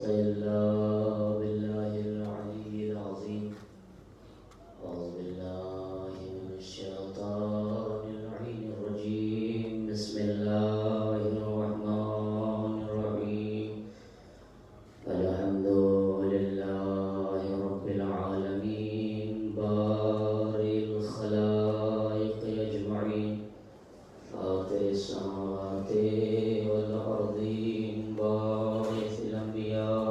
إلا بالله العلي العظيم. أعوذ بالله من الشيطان اللعين الرجيم. بسم الله الرحمن الرحيم. الحمد لله رب العالمين بارئ الخلائق أجمعين فاطر السماوات والأرضين باعث الأنبياء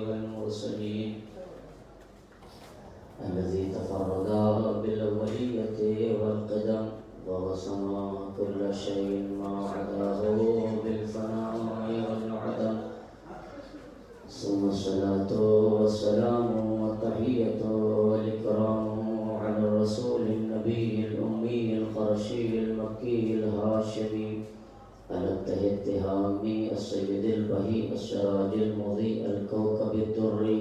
والمرسلين الذي تفرد بالأولية والقدم ووصم كل شيء ما عداه بالفناء والعدم. ثم الصلاة والسلام والتحية والإكرام على الرسول النبي الأمي القرشي المكي الهاشمي الأبته التهامي السيد البهي السراج المضيء الكوكب الدري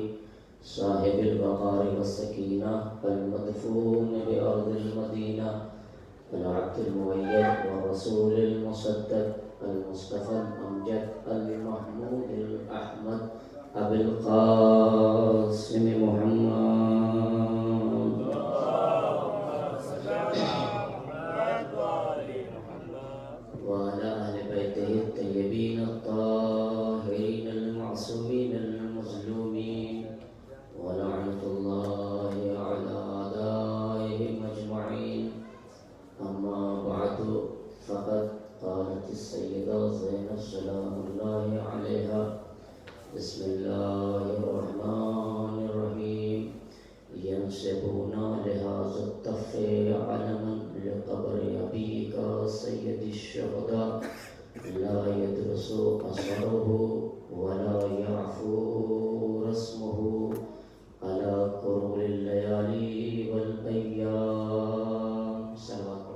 صاحب الوقار والسكينة المدفون بأرض المدينة العبد المؤيد والرسول المصدق المصطفى الأمجد المحمود الأحمد أبي القاسم محمد وعلى أهل بيته الطيبين الطاهرين المعصومين المظلومين ولعنة الله على أعدائهم أجمعين. أما بعد فقد قالت السيدة زينب سلام الله عليها: بسم الله الرحمن الرحيم. ينسبون لهذا الطف علما لقبر أبيك سيد الشهداء لا يدرس أثره ولا يعفو رسمه على كرول الليالي والأيام. صلوات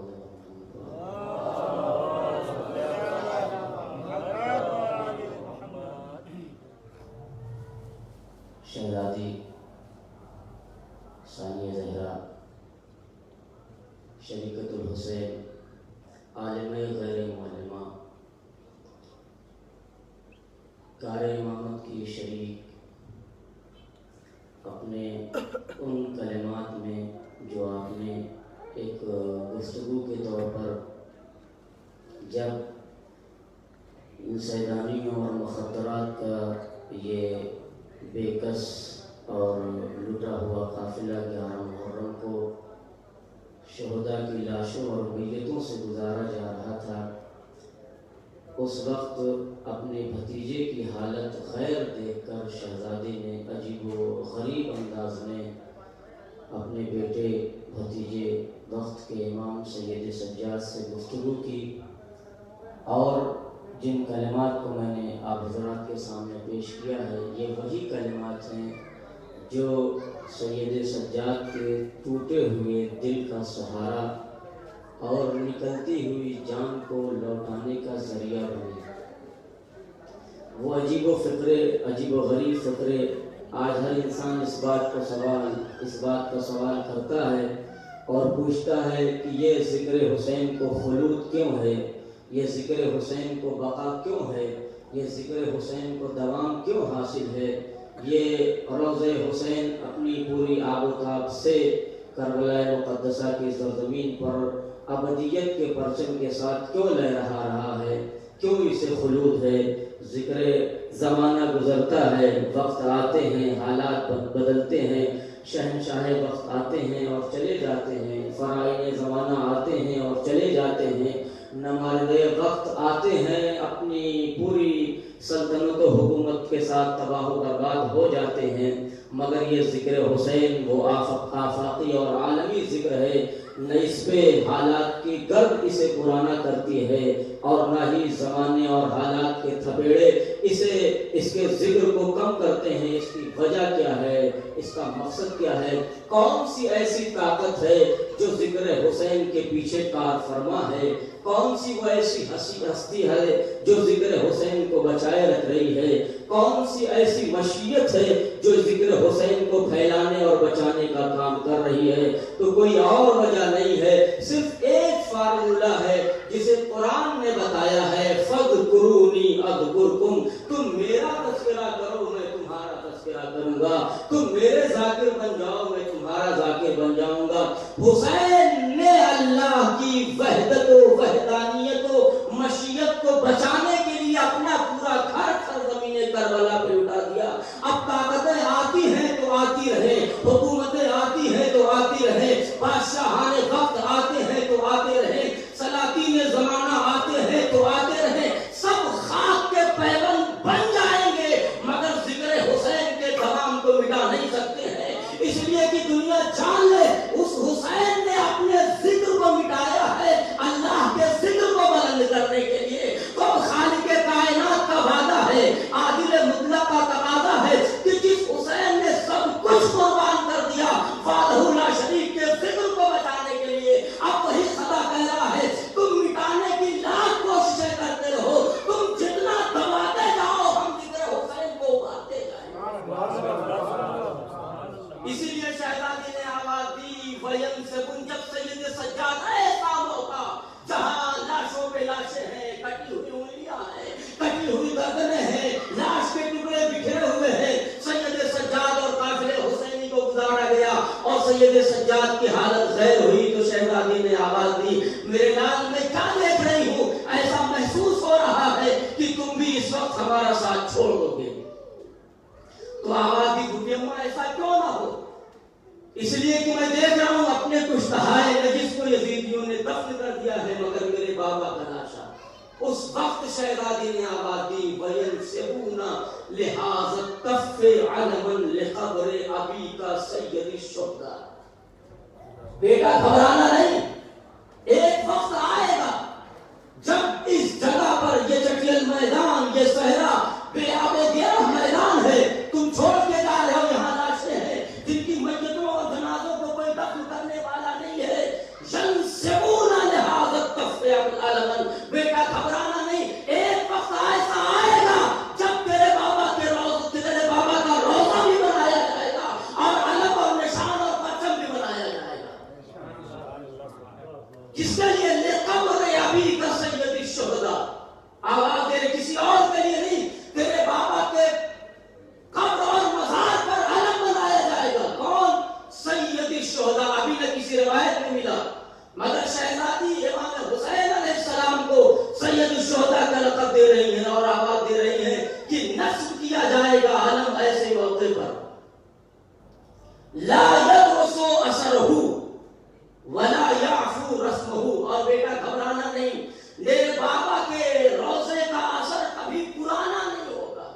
شہزادی ثانیہ زہرا شریکت الحسین عالم غیر معلمہ کار امامت کی شریک اپنے ان کلمات میں جو آپ نے ایک گفتگو کے طور پر جب ان سیدانیوں اور مخدرات کا یہ بے کس اور لٹا ہوا قافلہ 11 محرم کو شہداء کی لاشوں اور میتوں سے گزارا جا رہا تھا، اس وقت اپنے بھتیجے کی حالت خیر دیکھ کر شہزادی نے عجیب و غریب انداز میں اپنے بیٹے بھتیجے وقت کے امام سید سجاد سے گفتگو کی، اور جن کلمات کو میں نے آپ حضرات کے سامنے پیش کیا ہے یہ وہی کلمات ہیں جو سید سجاد کے ٹوٹے ہوئے دل کا سہارا اور نکلتی ہوئی جان کو لوٹانے کا ذریعہ بنے۔ وہ عجیب و غریب فقرے آج ہر انسان اس بات کا سوال کرتا ہے اور پوچھتا ہے کہ یہ ذکر حسین کو خلود کیوں ہے، یہ ذکر حسین کو بقا کیوں ہے، یہ ذکر حسین کو دوام کیوں حاصل ہے، یہ روضہ حسین اپنی پوری آب و تاب سے کربلا مقدسہ کی سرزمین پر ابدیت کے پرچم کے ساتھ کیوں رہا ہے، کیوں اسے خلود ہے۔ ذکر زمانہ گزرتا ہے، وقت آتے ہیں، حالات بدلتے ہیں، شہنشاہ وقت آتے ہیں اور چلے جاتے ہیں، فرائض زمانہ آتے ہیں اور چلے جاتے ہیں، نمائند وقت آتے ہیں اپنی پوری سلطنت و حکومت کے ساتھ تباہ و برباد ہو جاتے ہیں، مگر یہ ذکر حسین وہ آفاقی اور عالمی ذکر ہے، نہ اس پہ حالات کی گرد اسے پرانا کرتی ہے اور نہ ہی زمانے اور حالات کے تھپیڑے اس کے ذکر کو کم کرتے ہیں۔ اس کی وجہ کیا ہے، اس کا مقصد کیا ہے، کون سی ایسی طاقت ہے جو ذکر حسین کے پیچھے کار فرما ہے، کون سی وہ ایسی ہستی ہے جو ذکر حسین کو بچائے رکھ رہی ہے، کون سی ایسی مشیت ہے جو ذکر حسین کو پھیلانے اور بچانے کا کام کر رہی ہے۔ تو کوئی اور وجہ نہیں ہے، صرف ایک فارمولہ ہے جسے قرآن نے بتایا ہے، فَاذْكُرُونِي أَذْكُرْكُمْ، تم میرا تذکرہ کرو میں تمہارا پیدا کروں گا، تم میرے ذاکر بن جاؤ، میں تمہارا ذاکر بن جاؤں گا۔ حسین نے اللہ کی وحدت و وحدانیت و مشیت کو بچانے کے لیے اپنا پورا گھر سرزمین کربلا پہ اٹھا دیا۔ اب طاقتیں آتی ہیں تو آتی رہے، حکومتیں آتی ہیں تو آتی رہے، بادشاہان وقت آتے ہیں تو آتے رہے، سلاطین زمانہ آتے ہیں تو آتے رہے، سب خاک کے پیوند بن جائیں گے، مگر ذکر حسین کے دوام کو مٹا نہیں سکتے ہیں۔ اس لیے کہ دنیا جان لے اس حسین نے اپنے ذکر کو مٹایا ہے اللہ کے ذکر کو بلند کرنے کے لیے۔ تو خالق کائنات کا وعدہ ہے، عادل مطلق کا تقاضا ہے کہ جس حسین نے سب کچھ قربان کر دیا وحدہ لا شریک کے ذکر کو بچانے کے لیے، اب وہی خدا کہہ رہا ہے تم مٹانے کی لاکھ کوششیں کرتے رہو، تم جتنا دباتے جاؤ ہم ذکر حسین کو ابھارتے جائیں۔ اسی لیے شہزادی نے آواز دی وین سے بن، جب سید سجاد ایسا موقع جہاں لاشوں پہ لاشیں ہیں، کٹی ہوئی انگلیاں ہیں، کٹی ہوئی گردنیں ہیں، لاش کے ٹکڑے بکھرے ہوئے ہیں، سید سجاد اور قافلے حسینی کو گزارا گیا اور سید سجاد کی حالت غیر ہوئی تو شہزادی نے آواز دی میرے لال میں کیا دیکھ رہی ہوں، ایسا محسوس ہو رہا ہے کہ تم بھی اس وقت ہمارا ساتھ چھوڑ دو گے۔ تو آواز دی بھوٹی اماں ایسا کیوں نہ ہو، اس لیے کہ میں دیکھ رہا ہوں اپنے کشتہائے نجس کو یزیدیوں نے دفن کر دیا ہے مگر میرے بابا کا لاشا۔ اس وقت شہزادی نے آواز دی وَيَنْسِبُونَ لِحَاظَ الطَّفِّ عَلَمًا لِقَبْرِ أَبِيكَ سَيِّدِ الشُّهَدَاء۔ بیٹا گھبرانا نہیں، ایک وقت آئے گا جب اس جگہ پر یہ جٹیل میدان، یہ صحرا بے آب و گرہ میدان ہے، تم چھوڑ کے جا رہے ہو، یہاں لاشیں ہیں جن کی میتوں اور جنازوں کو کوئی دفن کرنے والا نہیں ہے۔ يَنْسِبُونَ لِحَاظَ الطَّفِّ عَلَمًا، بیٹا گھبرانا نہیں، ایک وقت ایسا آئے گا جب تیرے بابا کا روزہ بھی بنایا جائے گا اور علم اور نشان اور پرچم بھی بنایا جائے گا، جس کے لیے لِقَبْرِ أَبِيكَ سَيِّدِ الشُّهَدَاء، آواز دے کسی اور کے لیے نہیں، تیرے بابا کے قبر اور مزار پر علم بنایا جائے گا۔ کون؟ سید الشہداء۔ ابھی نہ کسی روایت میں ملا مگر شہزادی امام حسین علیہ السلام کو سید الشہداء کا لقب دے رہی ہیں اور آواز دے رہی ہیں کہ نصب کیا جائے گا علم ایسے موقع پر لا يدرس اثرہ ولا يعفو رسمہ۔ اور بیٹا گھبرانا نہیں، میرے بابا کے روزے کا اثر کبھی پرانا نہیں ہوگا،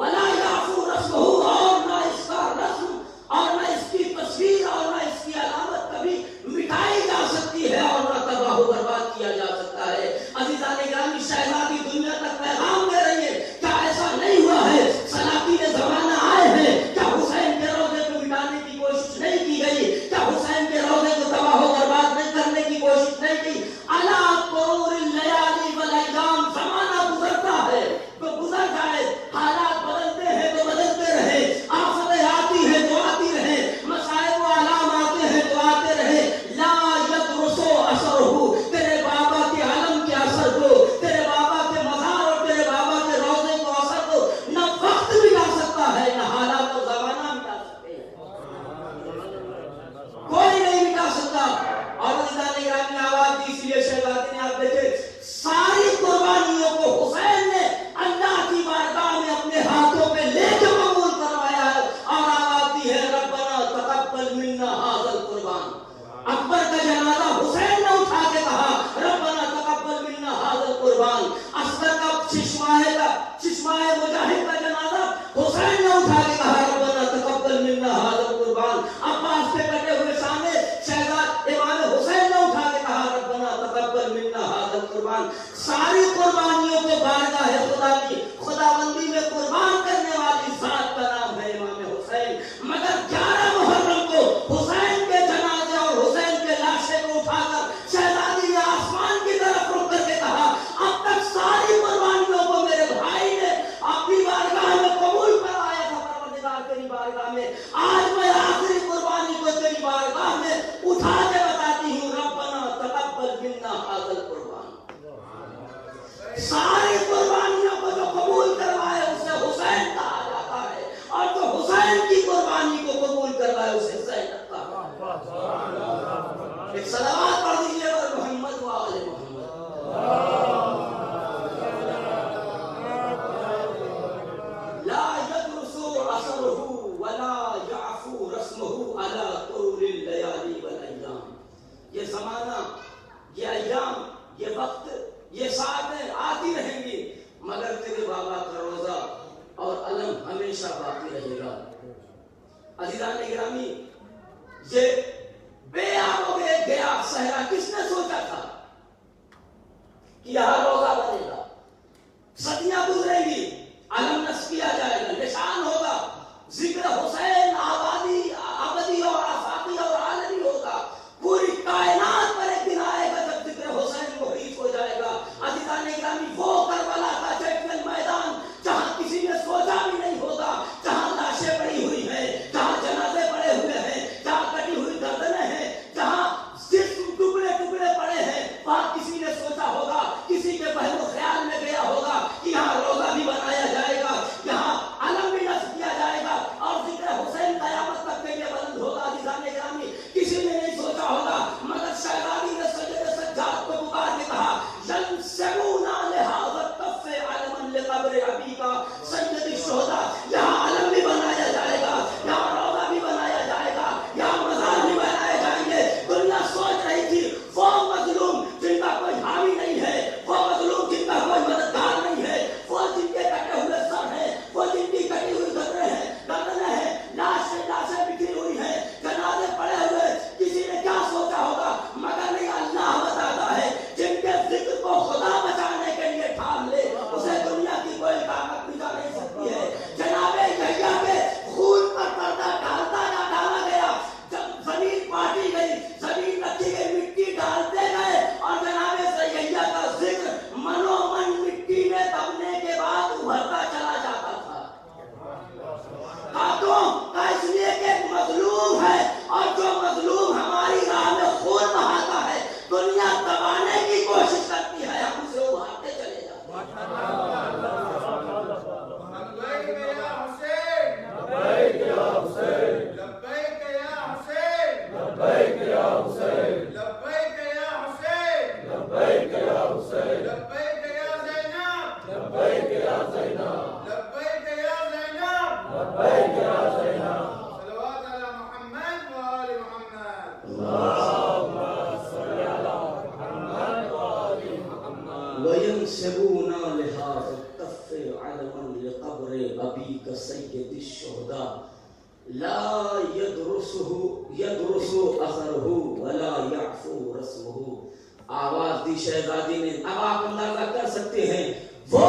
ولا يعفو رسمہ، اور نہ اس کا رسم اور نہ اس کی تصویر اور نہ اس کی علامت کبھی مٹائی جا سکتی ہے اور نہ تباہ و برباد کیا جا سکتا ہے۔ عزیزان گرامی، شہزادی دنیا تک پیغام دے رہی ہے، کیا ایسا نہیں ہوا ہے سلاطین زمانہ آئے ہیں، کیا حسین کے روزے کو مٹانے کی کوشش نہیں کی گئی، کیا حسین کے روزے کو تباہ و برباد نہیں کرنے کی کوشش نہیں کی؟ الا قرور اللیالی والایام، زمانہ گزرتا ہے تو گزر جائے، حالات بدلتے ہیں تو بدلتے رہے، آفتیں آتی ہیں تو آتی رہے، مصائب و علام آتے ہیں تو آتے رہے، لا یدرس اثرہ، تیرے بابا کے علم کے اثر کو، تیرے بابا کے مزار اور تیرے بابا کے روزے کو اثر کو نہ وقت مٹا سکتا ہے نہ حالات و زمانہ مٹا سکتے ہیں، کوئی نہیں مٹا سکتا۔ اور عزیزان گرامی، آواز دی اس لیے شہزادی نے، آپ دیکھیں ساری قربانیوں کو حسین نے اللہ کی بارگاہ میں اپنے ہاتھوں پہ لے کے قبول کروایا ہے اور آواز دی ہے ربنا تقبل منا ھذا القربان۔ اکبر کا جنازہ حسین نے اٹھا کے کہا ربنا تقبل منا ھذا القربان۔ اصغر کا چشمائے مجاہد کا جنازہ حسین نے اٹھا کے کہا ربنا تقبل منا ھذا القربان۔ عباس کے کٹے ہوئے سامنے شہزاد امام حسین نے اٹھا کے کہا ربنا تقبل منا ھذا القربان۔ ساری قربانیوں کو بارگاہ خدا کی خداوندی میں قربان کرنے والی ذات کا نام ہے امام حسین۔ مگر 11 محرم کو حسین کے جنازے اور حسین کے لاشے کو اٹھا کر شہزادی نے آسمان کی طرف رخ کر کے کہا اب تک ساری قربانیوں کو میرے بھائی نے اپنی بارگاہ میں قبول کروایا تھا پروردگار تیری بارگاہ میں، آج میں آخری قربانی کو تیری بارگاہ میں اٹھا کے بتاتی ہوں ربنا تقبل منا ھذا القربان۔ ساری قربانیوں کو جو قبول کروایا اسے حسین کہا جاتا ہے، اور جو حسین کی قربانی کو قبول کروائے اسے زینب کا. ایک صلوات پڑھ دیجیے اور محمد و آل محمد. لا يدرس اثره ولا يعفو رسمه على طول الليالي والايام. یہ زمانہ، یہ ایام، یہ وقت، یہ ساعتیں آتی رہیں گی مگر تیرے بابا کا روزہ اور علم ہمیشہ باقی رہے گا. عزیزان گرامی، یہ بے آب و بے گیا صحرا کس نے سوچا تھا کہ یہاں روزہ بنے گا، صدیاں گزریں گی، علم نصب کیا جائے گا، نشان ہوگا، ذکر حسین آبادی ابدی اور آفاقی اور عالمی ہوگا. پوری کائنات پر ایک دن آئے گا جب ذکر حسین محیط ہو جائے گا. عزیزان گرامی، وہ کربلا کا چیمپئن میدان جہاں کسی نے سوچا بھی نہیں ہوگا، جہاں لاشیں پڑی ہوئی ہیں، جہاں جنازے پڑے ہوئے ہیں، جہاں کٹی ہوئی گردنیں ہیں، جہاں جسم ٹکڑے ٹکڑے پڑے ہیں، وہاں کسی نے سوچا ہوگا، کسی کے پہلو خیال میں گیا ہوگا کہ یہاں روزہ بھی بنایا جائے گا، یہاں علم بھی نصب کیا جائے گا اور ذکر حسین قیامت تک کے لیے بلند ہوگا. عزیزان گرامی، کسی نے نہیں سوچا ہوگا مگر شہزادی نے سجدہ سجاد کو پکار کے کہا ينسبون لهذا الطف علما لقبر ابيك سيد الشهداء. یہاں علم بھی بنایا جائے گا، یہاں روزہ بھی بنایا جائے گا، یہاں مزار بھی بنائے جائیں گے. دنیا سوچ رہی تھی وہ مظلوم جن کا کوئی حامی نہیں ہے، وہ مظلوم جن کا کوئی مددگار نہیں ہے، وہ جن کے کٹے ہوئے سر ہیں، وہ جن کی کٹی ہوئی گردنیں ہیں، لاشیں بکھری ہوئی ہیں، جنازے پڑے ہوئے. کسی نے کیا سوچا ہوگا مگر نہیں، اللہ بتاتا ہے جن کے ذکر کو خدا بچانے کے لیے ٹھان لے اسے دنیا کی کوئی طاقت بچا نہیں سکتی ہے. جناب یحییٰ کے خون پر پردہ ڈالتا نہ ڈالا گیا، جب زمین پاٹی گئی، زمین رکھی گئی، مٹی ڈالتے گئے اور جناب یحییٰ کا ذکر منو من مٹی میں دبنے کے بعد ابھرتا چلا جاتا تھا. ہاتھوں کا اس لیے کہ مظلوم ہے، اور جو مظلوم ہماری راہ میں خون بہاتا ہے دنیا دبانے کی کوشش کرتی ہے، ہم اسے ابھارتے چلے جاتے ہیں. لبیک یا حسین، لبیک یا حسین، لبیک یا حسین، لبیک یا حسین، لبیک یا حسین، لبیک یا حسین، لبیک یا زینب، لبیک یا زینب، لبیک یا زینب، لبیک یا زینب. صلوات علی محمد و آل محمد. اللهم صل علی محمد و آل محمد. وَيَنْسِبُونَ لِهَذَا الطَّفِّ عَلَمًا لِقَبْرِ أَبِيكَ سَيِّدِ الشُّهَدَاءِ لَا يَدْرُسُ أَثَرُهُ وَلَا يَعْفُو رَسْمُهُ. آواز دی شہزادی نے. اب آپ اندازہ کر سکتے ہیں وہ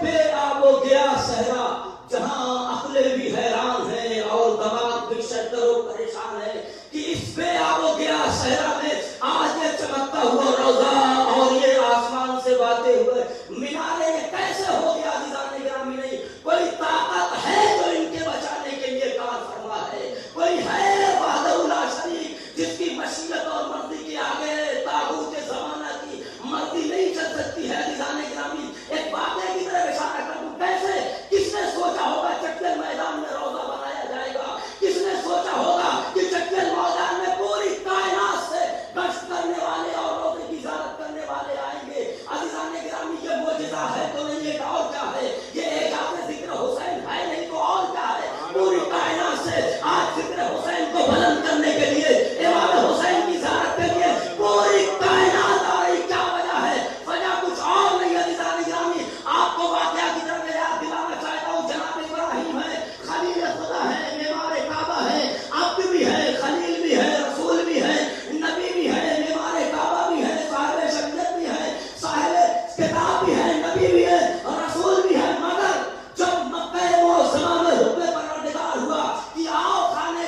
بے آب و گیا صحرا جہاں عقلیں بھی حیران ہیں اور دماغ بھی شتر و پریشان ہے کہ اس بے آب و گیا صحرا میں آج یہ چمکتا ہوا روزہ اور یہ آسمان سے باتیں ہوئے مینارے کیسے ہو گیا. عزیزان گرامی، نہیں کوئی طاقت ہے جو ان کے بچانے کے لیے کار فرما ہے، کوئی ہے وحدہ لا شریک جس کی مشیت اور مرضی کے آگے طاغوت زمانہ کی مرضی نہیں چل سکتی ہے. عزیزان گرامی، ایک واقعے کی طرف اشارہ کر دوں. کیسے کس نے سوچا ہوگا چکر میدان میں روزہ بنایا جائے گا؟ کس نے سوچا ہوگا کہ چکر میدان میں پوری کائنات سے گشت کرنے والے اور روزے کی زیارت کرنے والے آئیں گے؟ عزیزان گرامی، یہ معجزہ ہے تو نہیں، ایک اور کیا ہے؟ یہ اعجاز ذکر حسین ہے نہیں تو اور کیا ہے؟ پوری کائنات سے آج ذکر حسین کو بلند کرنے کے لیے، امام حسین کی زیارت کے لیے پوری کائنات آ رہی. کیا وجہ ہے؟ وجہ کچھ اور نہیں. عزیزان گرامی، آپ کو واقعہ کی طرف یاد دلانا چاہتا ہوں. جناب ابراہیم ہے، خلیل خدا ہے، معمار کعبہ ہے، عبد بھی ہے، خلیل بھی ہے، رسول بھی ہے، نبی بھی ہے، معمار کعبہ بھی ہے، صاحب شریعت بھی ہے، صاحب کتاب بھی ہے، نبی بھی ہے اور رسول بھی ہے. مگر جب مکہ معظمہ میں حکم پروردگار ہوا کہ آؤ خانے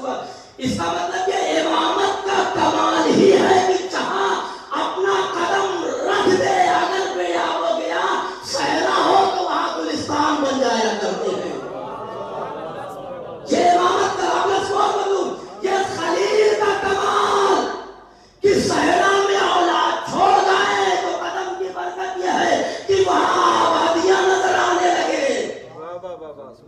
اس کا مطلب یہ امامت کا کمال ہی ہے کہ جہاں اپنا قدم رکھ دے، اگر گیا ہو گیا صحرا ہو تو وہاں گلستان بن جایا کرتے ہیں۔ یہ امامت کا یہ خلیل کا کمال کہ صحرا میں اولاد چھوڑ جائے تو قدم کی برکت یہ ہے کہ وہاں آبادیاں نظر آنے لگے۔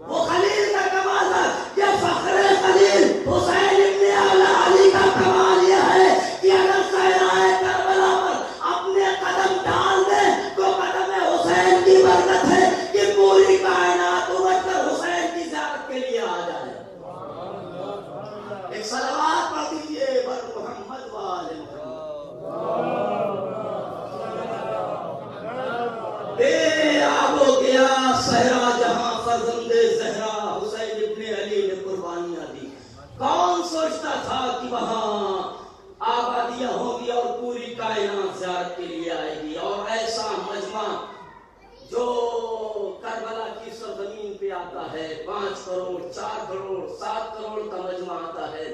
وہ خلیل کا کمال ہے۔ یہ فخر خلیل حسین ابن علی کا کمال یہ ہے کہ اگر صحرائے کربلا پر اپنے قدم ڈال دے تو قدم حسین کی برکت ہے کہ پوری کائنات اٹھ کر حسین کی زیارت کے لیے آ جائے۔ ایک صلوات پڑھ دیجئے بر محمد وآل محمد۔ بے آب ہو گیا صحرا جہاں فرزند زہرا حسین ابن علی نے قربانیاں دی۔ کون سوچتا تھا کہ وہاں آبادیاں ہوں گی اور پوری کائنات زیارت کے لیے آئے گی، اور ایسا مجمع جو کربلا کی سرزمین پہ آتا ہے 5 کروڑ 4 کروڑ 7 کروڑ کا مجمع آتا ہے،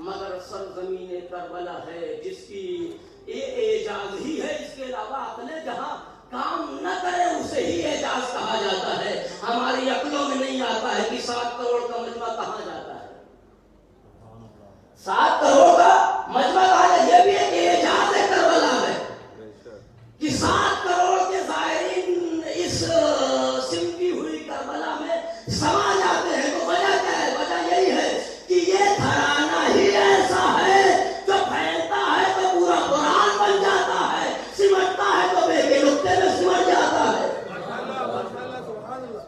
مگر سرزمین کربلا ہے جس کی یہ اعجاز ہی ہے، اس کے علاوہ عقل جہاں کام نہ کرے اسے ہی اعجاز کہا جاتا ہے۔ ہماری عقلوں میں نہیں آتا ہے کہ 7 کروڑ کا مجمع کہاں جاتا ہے، 7 کروڑ کا مجمع کہا جاتا ہے۔ یہ بھی ایک اعجاز کربلا ہے کہ 7 کروڑ کے زائرین اس سمٹی ہوئی کربلا میں سما جاتے ہیں۔ تو وجہ کیا ہے؟ وجہ یہی ہے کہ یہ گھرانہ ہی ایسا ہے جو پھیلتا ہے تو پورا قرآن بن جاتا ہے، سمٹتا ہے تو بے کے نقطے میں سمٹ جاتا ہے۔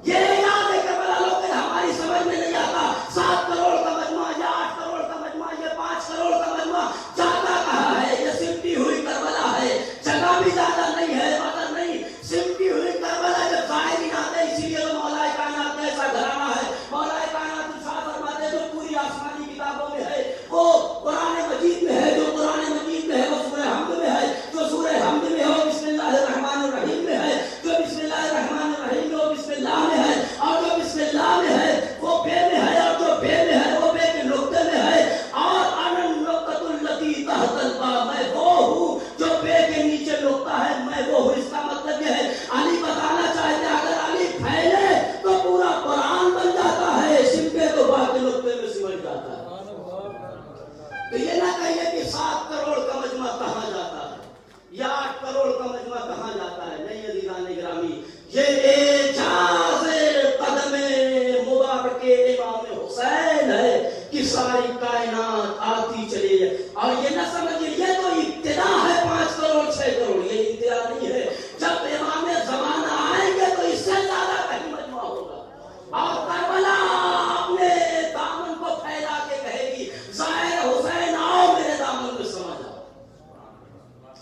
یہ یاد ہے کربلا لوگ ہماری سمجھ میں نہیں آتا 7 کروڑ کا مجمع یا 8 کروڑ کا مجمع یا 5 کروڑ کا مجمع جاتا کہاں ہے؟ یہ سمٹی ہوئی کربلا ہے، جگہ بھی زیادہ نہیں ہے مگر نہیں سمٹی ہوئی کربلا جب زائرین آتے ہیں، اسی لیے تو مولا کائنات کا ایسا گھرانہ ہے۔ مولا کائنات ارشاد فرماتے ہیں جو پوری آسمانی کتابوں میں ہے وہ قرآن مجید میں ہے، جو قرآن مجید میں ہے وہ سورہ حمد میں ہے، جو سورہ حمد میں ہے وہ بسم اللہ الرحمن الرحیم میں ہے، جو بسم اللہ الرحمن الرحیم میں وہ بسم اللہ میں ہے، اور جو بسم اللہ میں ہے وہ بے میں ہے، اور جو بے میں ہے وہ بے کے نقطے میں ہے، اور انا النقطۃ التی تحت الباء، میں وہ ہوں جو بے کے نیچے نقطہ ہے، میں وہ ہوں۔ اس کا مطلب یہ ہے علی بتانا چاہتے ہیں اگر علی پھیلے تو پورا قرآن بن جاتا ہے، سمٹے تو با کے نقطے میں سمٹ جاتا ہے۔ تو یہ نہ کہیے کہ 7 کروڑ کا مجمع کہاں جاتا ہے یا 8 کروڑ کا مجمع کہاں جاتا ہے، نہیں عزیزان گرامی، یہ اعجاز قدم مبارک امام حسین ہے کہ ساری کائنات آتی چلی جائے۔ اور یہ نہ سمجھیے یہ تو ابتدا ہے 5 کروڑ 6 کروڑ، یہ انتہا نہیں ہے۔ جب امام زمانہ آئیں گے تو اس سے زیادہ کہیں مجمع ہوگا، اور کربلا اپنے دامن کو پھیلا کے کہے گی ظاہر حسین آؤ میرے دامن میں سما جاؤ۔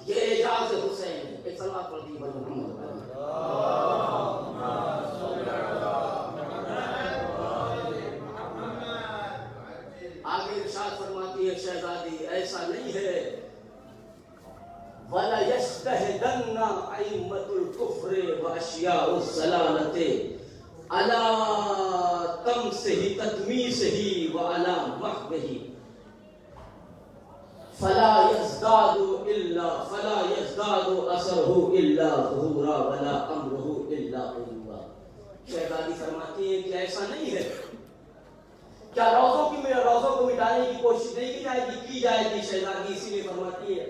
یہ اعجاز حسین ہے۔ ایک صلوات پڑھ دیجیے محمد۔ آگے ارشاد فرماتی ہے شہزادی ایسا نہیں ہے وَلَا يَجْتَهِدَنَّ أَئِمَّةُ الْكُفْرِ وَأَشْيَاءُ الزَّلَالَةِ عَلَىٰ تَمْسِهِ تَدْمِيسِهِ وَعَلَىٰ مَحْوِهِ فَلَا يَزْدَادُ أَثَرُهُ إِلَّا ظُهُورًا وَلَا أَمْرُهُ إِلَّا غُرُورًا۔ شہزادی فرماتی ہے کہ ایسا نہیں ہے، کیا روزوں کو مٹانے کی کوشش نہیں کی جائے گی شہزادی اسی لیے فرماتی ہے،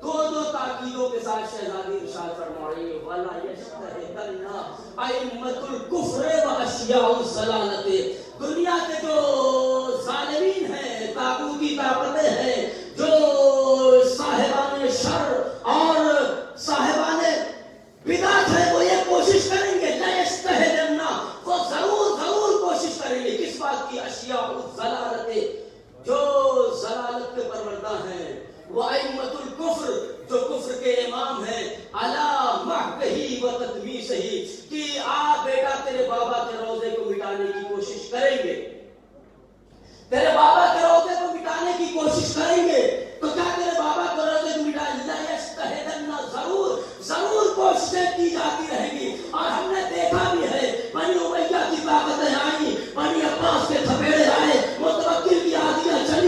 دو تاکیدوں کے ساتھ شہزادی ارشاد فرما رہی ہے وَلَا يَشْتَهِدَنَّ أَئِمَّةُ الْكُفْرِ وَأَشْيَاءُ الزَّلَالَةِ، دنیا کے جو ظالمین ہیں، طاغوتی طاقتیں ہیں، جو صاحبان شر اور صاحبان بدعت ہے، وہ یہ کوشش کریں گے لَيَشْتَهِدَنَّ، وہ ضرور کوشش کریں گے کس بات کی؟ اشیاء الزلالت، جو ضلالت کے پروردہ ہیں، وَأَئِمَّةُ الْكُفْرِ، جو کفر کے امام ہیں، عَلَىٰ مَحْوِهِ وَتَدْمِيسِهِ، کہ آپ بیٹا تیرے بابا کے روضے کو مٹانے کی کوشش کریں گے، تیرے بابا کے روضے کو مٹانے کی کوشش کریں گے، تو کیا تیرے بابا کے روضے کو مٹائیں گے؟ ضرور کوششیں کی جاتی رہیں گی، اور ہم نے دیکھا بھی ہے بنی امیہ کی طاقتیں آئیں، بنی عباس کے تھپیڑے آئے، متوکل کی آدیاں چلی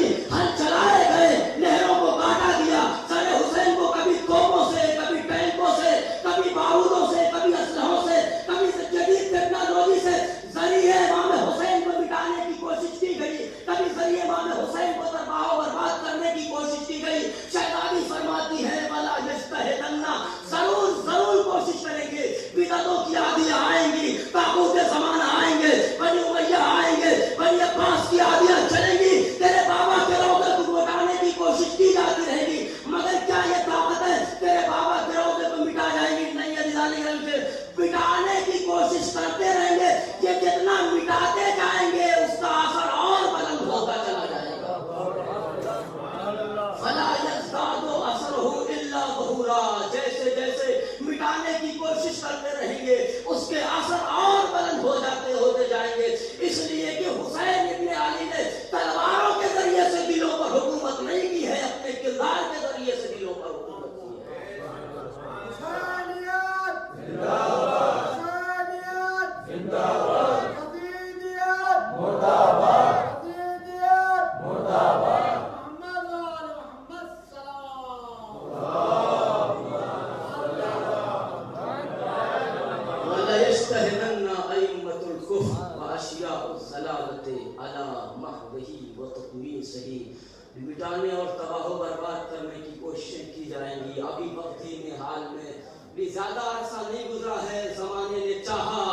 خلالت علی محوہی و تقویم صحیح، مٹانے اور تباہ و برباد کرنے کی کوششیں کی جائیں گی۔ ابھی وقت ہی میں حال میں بھی زیادہ عرصہ نہیں گزرا ہے، زمانے نے چاہا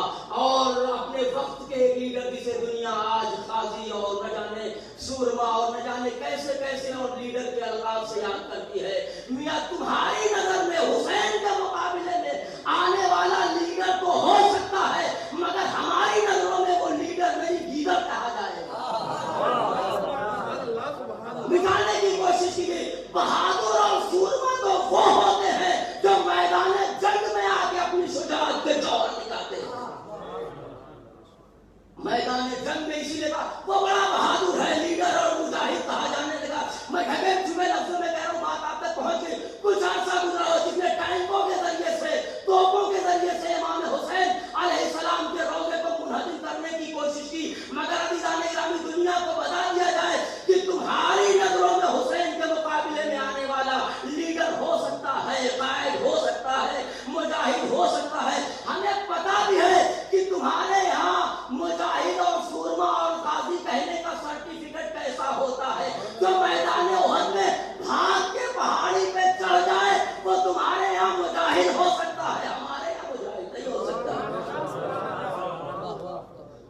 اور اپنے وقت کے ایک لیڈر جسے دنیا آج قاضی اور نہ جانے سورما اور نہ جانے کیسے کیسے اور لیڈر کے القاب سے یاد کرتی ہے۔ میاں تمہاری نظر میں حسین کے مقابلے میں آنے والا لیڈر تو ہو سکتا ہے، مگر ہماری نظروں میں وہ لیڈر نہیں لیڈر کہا جائے گا۔ مٹانے کی کوشش کی گئی۔ بہادر اور سورما تو وہ ہوتے ہیں جو میدان جنگ میں آ کے اپنی شجاعت کے جوہر دکھاتے ہیں۔ میدان جنگ میں اسی لیے وہ بڑا بہادر ہے، لیڈر اور مجاہد کہا جانے لگا۔ میں ڈھکے چھپے لفظوں میں کہہ رہا ہوں، بات آپ تک پہنچ گئی۔ کچھ عرصہ گزرا ہو جس نے ٹینکوں کے ذریعے سے، توپوں کے ذریعے سے امام حسین علیہ السلام کے روضے کو منہدم کرنے کی کوشش کی، مگر عزیزان گرامی دنیا کو بتا دیا جائے کہ تمہاری نظروں میں حسین کے مقابلے میں آنے والا لیڈر ہو سکتا ہے، قائد ہو سکتا ہے، مجاہد ہو سکتا ہے۔ ہمیں پتا بھی ہے کہ تمہارے یہاں مجاہد اور سورما اور قاضی کہنے کا سرٹیفکیٹ کیسا ہوتا ہے۔ جو میدان احد میں بھاگ کے پہاڑی پہ چڑھ جائے وہ تمہارے یہاں مجاہد ہو سکتا ہے، ہمارے یہاں مجاہد نہیں ہو سکتا۔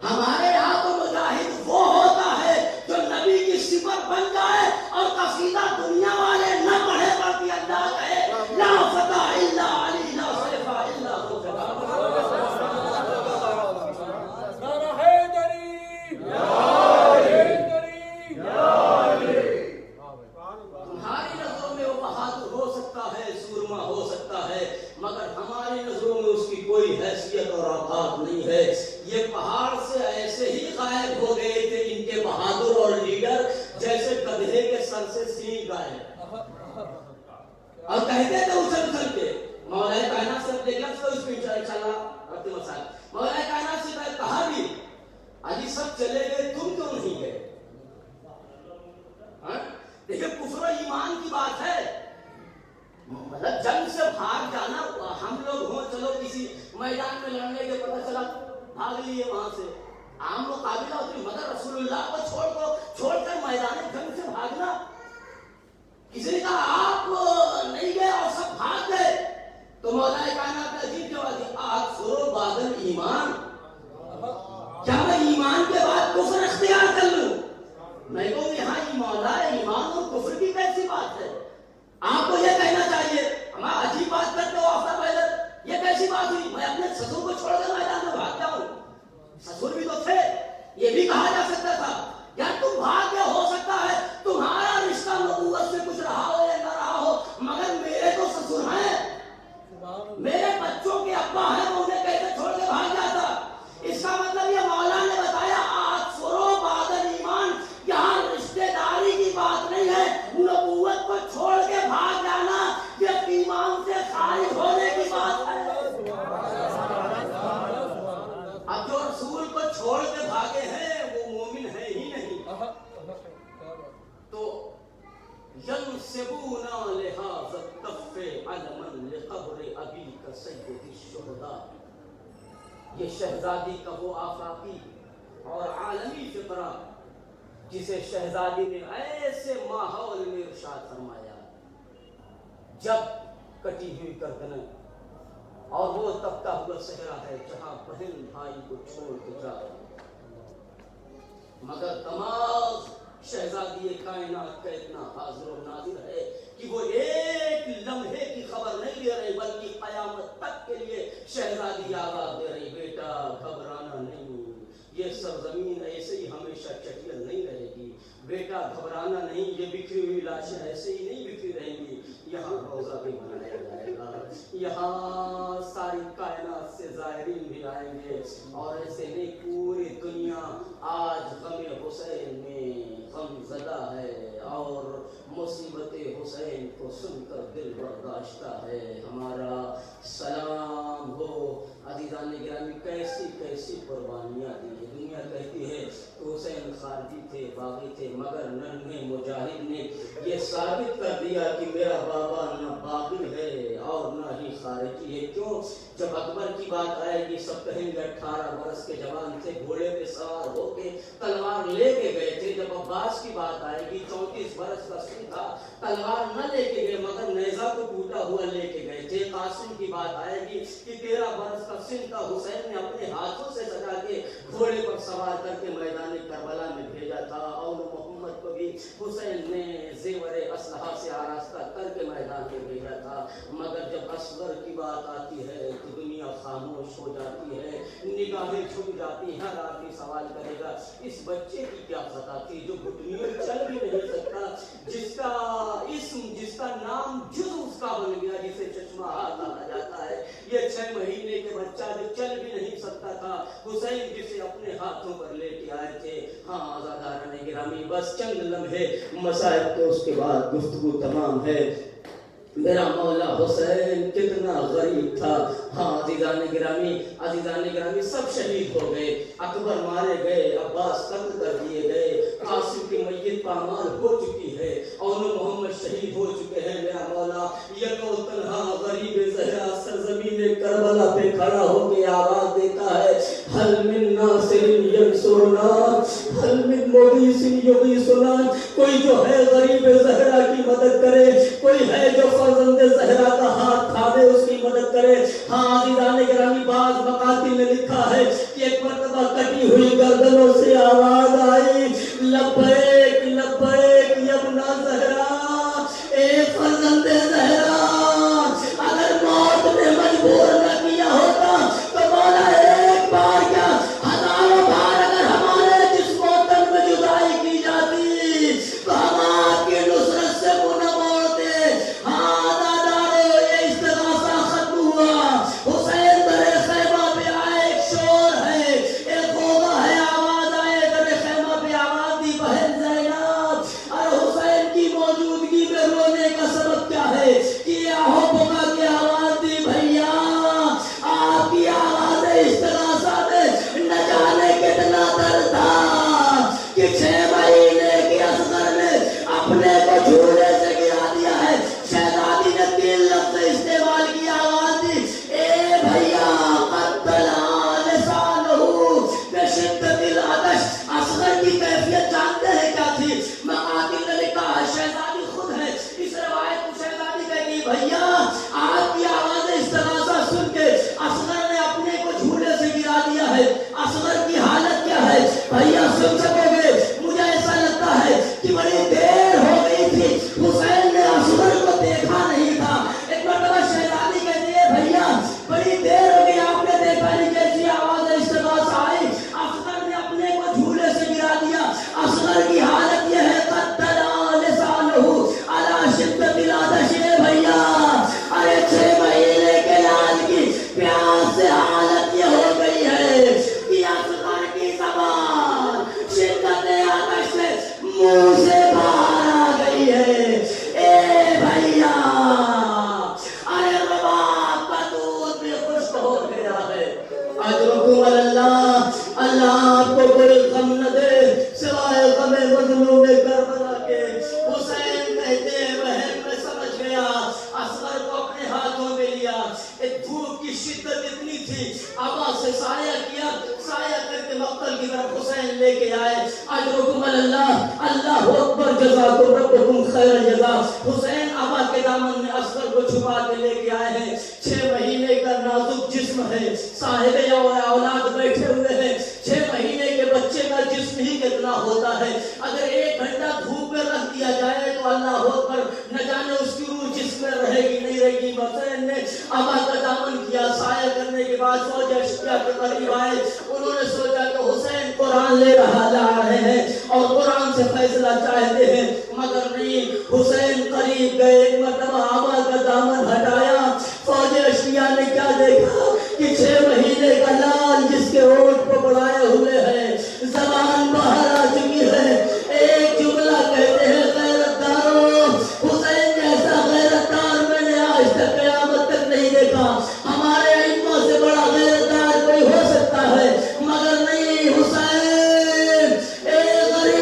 ہمارے یہاں تو مجاہد وہ ہوتا ہے جو نبی کی صفت بن جائے اور قصیدہ دنیا والے نہ پڑھے باقی اللہ کہے لا فتح الا علی لا سیف الا تمہاری نظروں میں وہ بہادر ہو سکتا ہے، سورما ہو سکتا ہے، مگر ہماری نظروں میں اس کی کوئی حیثیت اور اوقات نہیں ہے۔ یہ پہاڑ سے ایسے ہی غائب ہو گئے تھے ان کے بہادر اور لیڈر جیسے گدھے کے سر سے سینگ گئے، اور کہتے تھے اچھل اچھل کے مولا کائنات سے دیکھ لیں تو اس پہ انشاءاللہ رکھتے مسائل مولا کائنات سے کہا بھی علی سب چلے گئے تم کیوں نہیں گئے؟ دیکھیں کفر و ایمان کی بات ہے، مطلب جنگ سے بھاگ جانا، ہم لوگ ہوں چلو کسی میدان میں لڑنے کے پتہ چلا بھاگ لیے وہاں سے، عام مقابلہ ہوتی، مگر رسول اللہ کو چھوڑ کر میدان جنگ سے بھاگنا، کسی نے کہا آپ نہیں گئے اور سب بھاگ گئے، تو مولا کائنات نے عجیب جواب دی، اکفر بعد الایمان، کیا میں ایمان کے بعد کفر اختیار کر لوں؟ میں کہوں یہاں مولا ایمان اور کفر کی کیسی بات ہے؟ آپ کو یہ کہنا چاہیے، ہمارا عجیب بات کرتے ہو آفتاب حیدر، یہ کیسی بات ہوئی میں اپنے سسر کو چھوڑ کر میدان میں بھاگ جاؤں؟ سسر بھی تو تھے، یہ بھی کہا جا سکتا تھا یار تم بھاگ گئے، ہو سکتا ہے تمہارا رشتہ نبوت سے کچھ رہا ہو یا نہ رہا ہو، مگر میرے تو سسر ہیں، میرے بچوں کے ابا ہیں، وہ انہیں کیسے چھوڑ کے بھاگ جاتا؟ اس کا مطلب یہ مولا نے بتایا اکفر بعد الایمان، یہاں رشتہ داری کی بات نہیں ہے، نبوت کو چھوڑ کے بھاگ جانا یہ ایمان سے خارج ہونے کی بات ہے۔ اب جو رسول کو چھوڑ کے بھاگے ہیں وہ مومن ہے ہی نہیں، تو ينسبون لهذا الكف علما لقبر ابيك سيد الشهداء، یہ شہزادی کا وہ آفاقی اور عالمی فقرہ جسے شہزادی نے ایسے ماحول میں ارشاد فرمایا جب کٹی ہوئی گردنیں اور وہ تپتا ہوا صحرا ہے جہاں بہن بھائی کو چھوڑ کے جا رہے، مگر دماغ شہزادی کائنات کا اتنا حاضر و ناظر ہے کہ وہ ایک لمحے کی خبر نہیں لے رہی بلکہ قیامت تک کے لیے شہزادی آواز دے رہی، بیٹا گھبرانا نہیں، یہ سرزمین ایسے ہی ہمیشہ چٹیل نہیں رہے گی، بیٹا گھبرانا نہیں، یہ بکھری ہوئی لاشیں ایسے ہی نہیں بکھری رہیں گی، یہاں روزہ بھی بنایا جائے گا، یہاں ساری کائنات سے زائرین بھی آئیں گے، اور ایسے نہیں پوری دنیا آج غم حسین میں غم زدہ ہے اور مصیبت حسین کو سن کر دل برداشتہ ہے۔ ہمارا سلام ہو عزیزان گرامی، کیسی کیسی قربانیاں دی ہیں، دنیا کہتی ہے کہ حسین خان خارجی تھے، باغی تھے، مگر ننھے مجاہد نے یہ ثابت کر دیا کہ میرا بابا نہ باغی ہے اور نہ ہی خارجی ہے۔ کیوں؟ جب اکبر کی بات آئے گی سب کہیں گے 18 برس کے جوان تھے، گھوڑے پہ سوار ہو کے تلوار لے کے گئے تھے۔ جب عباس کی بات آئے گی 34 برس کا سن تھا، تلوار نہ لے کے گئے مگر نیزہ کو ٹوٹا ہوا لے کے گئے تھے۔ قاسم کی بات آئے گی کہ 13 برس کا سن تھا، حسین نے اپنے ہاتھوں سے سجا کے گھوڑے پر سوار کر کے میدان کربلا میں بھیجا تھا، اور محمد کو بھی حسین نے زیور اسلحہ سے آراستہ کر کے میدان میں بھیجا تھا۔ مگر جب اصغر کی بات آتی ہے تو دنیا خاموش ہو جاتی ہے، نگاہیں جھک جاتی ہیں۔ ہر آدمی سوال کرے گا اس بچے کی کیا خطا تھی جو گھٹنوں میں چل بھی نہیں سکتا، جس کا اسم، جس کا نام جزو اس کا بن گیا، جسے چشمہ ہاتھ کہا جاتا ہے۔ یہ 6 مہینے کے بچہ جو چل بھی نہیں سکتا تھا، حسین جسے اپنے ہاتھوں پر لے کے آئے تھے۔ ہاں عزاداران گرامی، بس چند لمحے مصائب کے اس کے بعد گفتگو تمام ہے۔ میرا مولا حسین کتنا غریب تھا۔ ہاں عزیزان گرامی سب شہید ہو گئے، اکبر مارے گئے، عباس قتل کر دیے گئے، قاسم کی میت پامال ہو چکی ہے، اور محمد شہید ہو چکے ہیں۔ میرا مولا یکو تنہا غریب زہرا سرزمین کربلا پہ کھڑا ہو کے آواز دیتا ہے، حل من ناصر ینصرنا، حل من مغیث یغیثنا۔ کوئی جو ہے غریب زہرا کی مدد کرے، کوئی ہے جو فرزند زہرا کا ہاتھ تھامے اس کی مدد کرے۔ ہاں عزیزان گرامی، بعض مقاطع میں لکھا ہے کہ ایک مرتبہ کٹی ہوئی گردنوں سے آواز آئی، لبیک لبیک یبنا زہرا، اے فرزند زہرا۔ اگر موت نے مجبور نہ کیا ہوتا تو مولا ایک بار کیا ہزاروں بار اگر ہمارے جسم و تن میں جدائی کی جاتی تو ہم آپ کی نصرت سے منہ نہ موڑتے۔ ہاں دادارو، یہ استغاثہ ختم ہوا، حسین در خیمہ پہ آئے، ایک شور ہے، ایک غوغا ہے، آواز آئے در خیمہ پہ، آواز دی بہن زینب۔ اور حسین کی موجودگی میں رونے کا سبب کیا ہے کہ آہو بکا کی آواز دی، بھیا آپ کی آواز استغاثہ میں نہ جانے کتنا درد تھا کہ 6 مہینے کے اصغر نے اپنے کو جھولے سے گرا دیا ہے۔ شہزادی نے 3 لفظ استعمال کی، آواز دی، اے بھیا قتلا لسانہ بشدت العطش۔ اصغر کی کیفیت جانتے ہیں کیا تھی؟ مقاتل نے لکھا ہے، شہزادی خود ہے، اس روایت کو شہزادی کہتی، بھیا آپ کی آواز استغاثہ سن کے اصغر نے اپنے کو جھولے سے گرا دیا ہے۔ اصغر کی حالت کیا ہے بھیا سن سکو گے؟ مجھے ایسا لگتا ہے کہ بڑی دیر ہو گئی تھی، حسین نے اصغر کو دیکھا نہیں تھا۔ ایک مرتبہ شہزادی کہتی ہے، بھیا بڑی دیر ہو گئی، آپ نے دیکھا نہیں، کیسی آواز استغاثہ آئی؟ اصغر نے اپنے کو جھولے سے گرا دیا۔ اصغر کی حالت یہ ہے، قتلا لسانہ علی شدت العطش۔ بھیا ارے 6 مہینے کے لال کی پیاس سے حالت یہ ہو گئی ہے کہ اصغر کی زبان شدت آتش سے منہ سے باہر آ گئی ہے۔ اے بھیا ارے رباب کا دودھ بھی خشک ہو گیا ہے۔ اجرکم اللہ، اللہ آپ کو کوئی غم نہ دے سوائے غم مظلوم کربلا کے۔ حسین کہتے ہیں، بہن میں سمجھ گیا، اصغر کو اپنے ہاتھوں میں لیا۔ ایک دھوپ کی شدت اتنی تھی، آواز سے سایہ کیا، سایہ کر کے مقتل کی طرف حسین لے کے آئے۔ اجرکم اللہ، اللہ اکبر، جزاکم ربکم خیر الجزا۔ حسین آبا کے دامن میں اصغر کو چھپا کے لے کے آئے ہیں۔ 6 مہینے کا نازک جسم ہے، صاحب اور اولاد بیٹھے ہوئے ہیں۔ 6 مہینے کے بچے کا جسم ہی کتنا ہوتا ہے، اگر 1 گھنٹہ دھوپ میں رکھ دیا جائے تو اللہ اکبر، نہ جانے اس کی روح جسم میں رہے گی نہیں رہے گی۔ حسین نے آبا کا دامن کیا، سایہ کرنے کے بعد فوج اشقیاء کے قریب آئے۔ انہوں نے سوچا کہ حسین قرآن لے لا رہے ہیں اور قرآن سے فیصلہ چاہتے ہیں، مگر نہیں۔ حسین قریب گئے، ایک مرتبہ آبا کا دامن ہٹایا، فوج اشقیاء نے کیا دیکھا کہ 6 مہینے کا لال جس کے ہونٹ کو بڑھائے ہوئے ہے، زبان باہر آ چکی ہے۔ ایک جملہ کہتے ہیں، غیرتداروں، حسین جیسا غیرتدار میں نے آج تک قیامت تک نہیں دیکھا۔ ہمارے ائمہ سے بڑا غیرتدار کوئی ہو سکتا ہے مگر نہیں حسین۔ اے غریب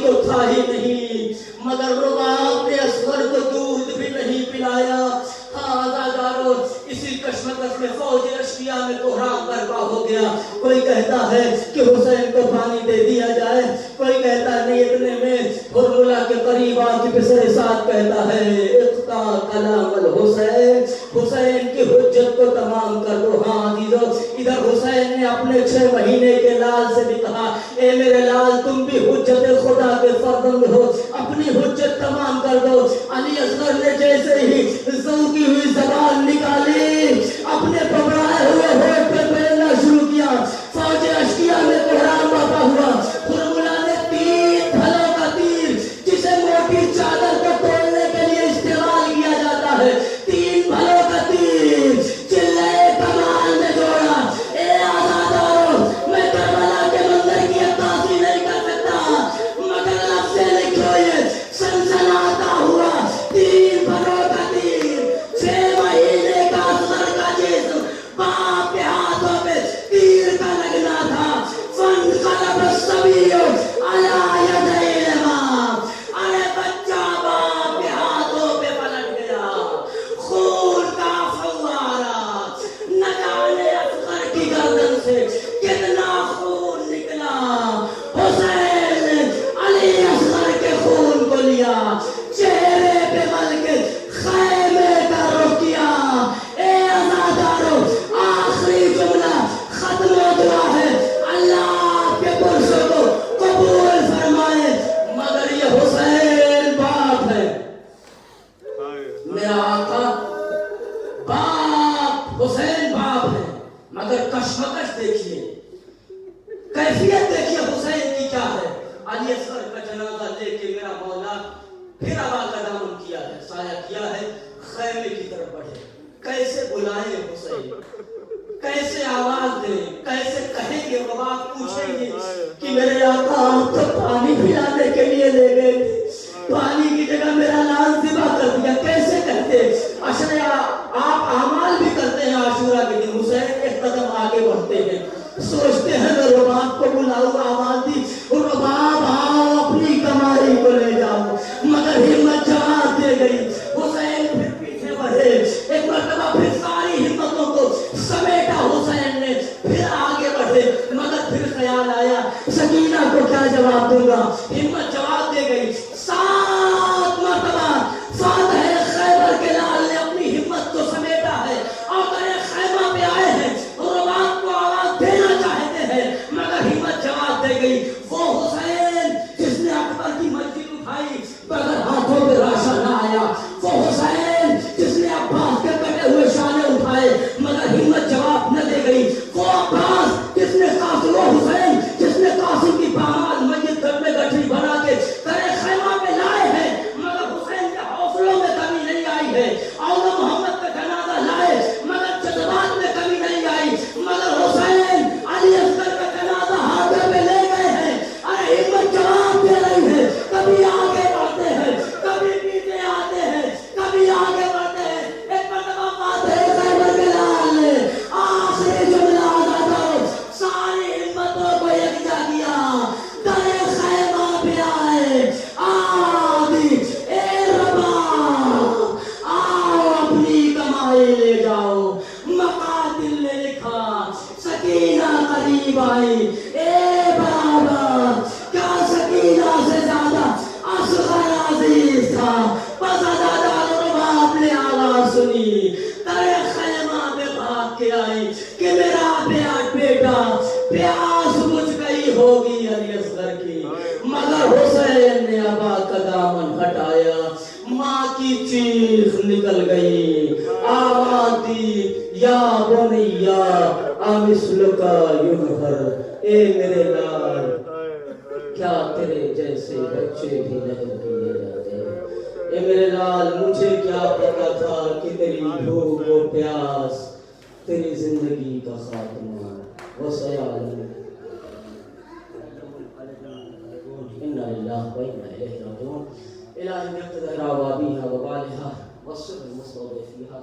تو تھا ہی نہیں، مگر رباب نے اصغر کو دودھ بھی نہیں پلایا۔ ہاں عزادارو، اسی کشمکش میں فوج اشقیاء میں کوہرام برپا ہو گیا۔ کوئی کہتا ہے کہ حسین کو پانی دے دیا جائے، کوئی کہتا ہے نہیں، اتنے میں ہرملا کے قریب آ کے پسر ساتھ کہتا ہے اقطع کلام الحسین، حسین کی حجت کو تمام کر دو۔ ہاں عزیزو، ادھر حسین نے اپنے 6 مہینے کے لال سے بھی کہا اے میرے لال، تم بھی حجت خدا کے فرزند ہو، اپنی حجت تمام کر دو۔ علی اصغر نے جیسے ہی ذوقی ہوئی زبان نکالی، اپنے پبرائے ہوئے ہوٹ پہ پھیرنا شروع کیا۔ فوج اشقیاء میں کوہرام برپا ہوا۔ ہرملا نے 3 پھلوں کا تیر، جسے موٹی چادر کو توڑنے کے لیے استعمال کیا جاتا ہے، 3 پھلوں کا تیر چلے کمال میں جوڑا۔ اے آزادارو، میں کربلا کے منظر کی عکاسی نہیں کر سکتا، مگر لفظ لکھو یہ سنسناتا ہوا 3 پھلوں کا تیر، 6 مہینے کا اصغر کا جسم، باپ کے ہاتھوں پہ تیر کا لگنا تھا۔ فانقلب الصبی علی یدی الامام، ارے بچہ باپ کے ہاتھوں پہ پلٹ گیا، خون کا فوارہ، نہ جانے اصغر کی گردن سے کتنا خون نکلا۔ حسین نے علی اصغر کے خون کو لیا، چہرے پہ مل کے خیمے کا رخ کیا۔ اے عزادارو، آخری جملہ ختم و دعا ہے، اللہ آپ کے پرسوں کو قبول فرمائے۔ مگر یہ حسین باپ ہے، میرا آقا باپ، حسین باپ ہے، مگر کشمکش دیکھیے، کیفیت دیکھیے حسین کی کیا ہے۔ علی اصغر کا جنازہ لے کے میرا مولا پھر آبا کا دامن کیا ہے، سایہ کیا ہے، خیمے کی طرف بڑھے۔ کیسے بلائیں حسین، کیسے آواز دیں، کیسے کہیں گے، رباب پوچھیں گے کہ میرے آقا آپ تو پانی پلانے کے لیے لے گئے تھے، پانی کی جگہ میرا لال ذبح کر دیا، کیسے کہتے؟ اشرے آپ اعمال بھی کرتے ہیں عاشورہ کے دن، حسین ایک قدم آگے بڑھتے ہیں، سوچتے ہیں میں رباب کو بلاؤں، آواز دی رباب آؤ اپنی کمائی کو لے جاؤ، مگر ہمت جواب دے گئی۔ حسین پھر پیچھے بڑھے، ایک مرتبہ پھر ساری ہمتوں کو سمیٹا حسین نے، پھر آگے بڑھے، مگر پھر خیال آیا سکینہ کو کیا جواب دوں گا، ہمت جواب دے گئی۔ 7 مرتبہ فاتح خیبر کے لال نے اپنی ہمت کو سمیٹا ہے اور خیمہ پہ آئے ہیں، رباب کو آواز دینا چاہتے ہیں، مگر ہمت جواب دے گئی۔ وہ حسین جس نے اکبر کی مسجد اٹھائی مگر ہاتھوں پہ راشا نہ آیا، وہ حسین جس نے عباس کے کٹے ہوئے شانے اٹھائے مگر ہمت جواب نہ دے گئی، وہ عباس جس نے قاسم، وہ حسین جس نے قاسم کی پامال میت گھر میں گٹھری بنا کے کرے خیمہ پہ لائے ہیں، مگر حسین کے حوصلوں میں کمی نہیں آئی ہے۔ اولا محمد کا جنازہ لائے مگر جذبات میں کمی نہیں آئی، مگر حسین علی اصغر کا جنازہ ہاتھوں پہ لے گئے ہیں، ارے ہمت جواب دے رہی ہے، کبھی آگے بڑھتے ہیں، کبھی پیچھے آتے ہیں، کبھی آگے بڑھتے ہیں۔ ایک مرتبہ فاتح خیبر کے لال نے آخری جملہ ادا کرو، ساری ہمتوں کو یکجا کیا، کرے خیمہ پہ آئے، آدھی اے رباب آؤ اپنی کمائی لے جاؤ۔ مقاتل نے لکھا سکینہ قریب آئی، اے بابا کیا سکینہ سے زیادہ اصغر عزیز تھا، بس عزادار رباب نے آواز سنی، ترے خیمہ پہ بھاگ کے آئی کہ میرا بیٹا پیاس بجھ گئی ہوگی علی اصغر کی، مگر حسین نے ابا کا دامن ہٹایا، ماں کی چیخ نکل گئی، آواز دی یا بنیا امثلک ینہر، اے میرے لال کیا تیرے جیسے بچے بھی نہر کیے جاتے ہیں، اے میرے لال مجھے کیا پتا تھا کہ تیری بھوک و پیاس تیری زندگی کا خاتمہ وسیعلم انا للہ و انا الیہ راجعون۔ الہی بقدر آبابیہا وبالہا والسر المستودعفیہا،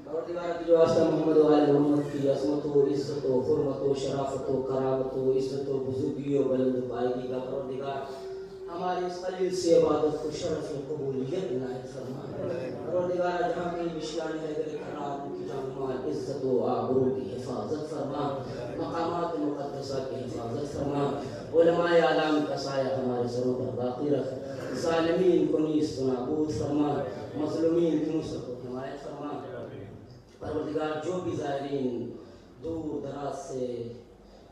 پروردگار کی جو واسطہ محمد و آل محمد کی عظمت و عزت و حرمت و شرافت و کرامت و عزت و بزرگی و بلند پائیگی کا پروردگار ہماری اس قلیل سی عبادت کو شرف قبولیت عنایت فرما پروردگار جہاں کی بشیان حیدر کرام کی جان مال عزت و آبرو کی حفاظت فرما مقامات مقدسہ کی حفاظت فرما علماء اعلام کا سایہ ہمارے سروں پر باقی رکھ ظالمین کو نیست و نابود فرما مظلومین کی نصرت و حمایت فرما پروردگار جو بھی زائرین دور دراز سے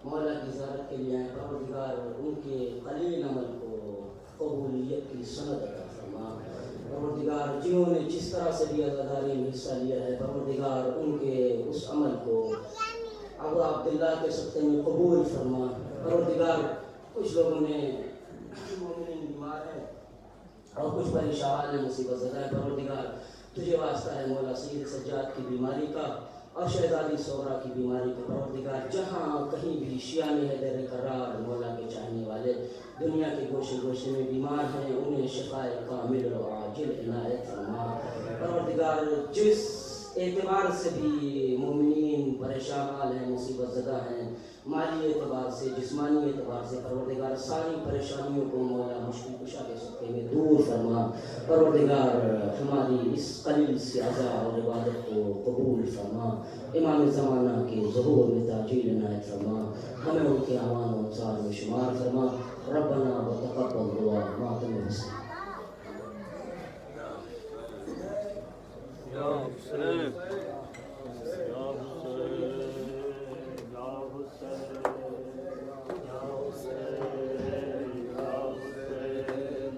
مولا کی زیارت کے لیے آئے پروردگار ان کے قلیل عمل کو قبولیت کی سند عطا فرما پروردگار جنہوں نے جس طرح سے بھی عزاداری میں حصہ لیا ہے پروردگار ان کے اس عمل کو ابو عبداللہ کے صدقے میں قبول فرما پروردگار کچھ لوگوں نے مومنین بیمار ہیں اور کچھ پریشان ہیں مصیبت زدہ ہے پروردگار تجھے واسطہ ہے مولا سید سجاد کی بیماری کا اور شہزادی صغرا کی بیماری کا پروردگار جہاں کہیں بھی شیعہ حیدر کرار مولا کے چاہنے والے دنیا کے گوشے گوشے میں بیمار ہیں انہیں شفاء کامل و عاجل عنایت فرما پروردگار جس اعتبار سے بھی مومنین پریشان حال ہیں مصیبت زدہ ہیں مالی اعتبار سے جسمانی اعتبار سے پروردگار ساری پریشانیوں کو مولا مشکل کشا کے صدقے میں دور فرما پروردگار ہماری اس قلیل سی عزا اور عبادت کو قبول فرما امام زمانہ کے ظہور میں تاجیل عنایت فرما ہمیں ان کے اعوان و انصار میں شمار فرما ربنا وتقبل دعا ماتم حسین یا حسین یا حسین یا حسین یا حسین یا حسین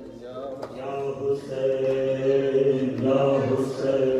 یا حسین یا حسین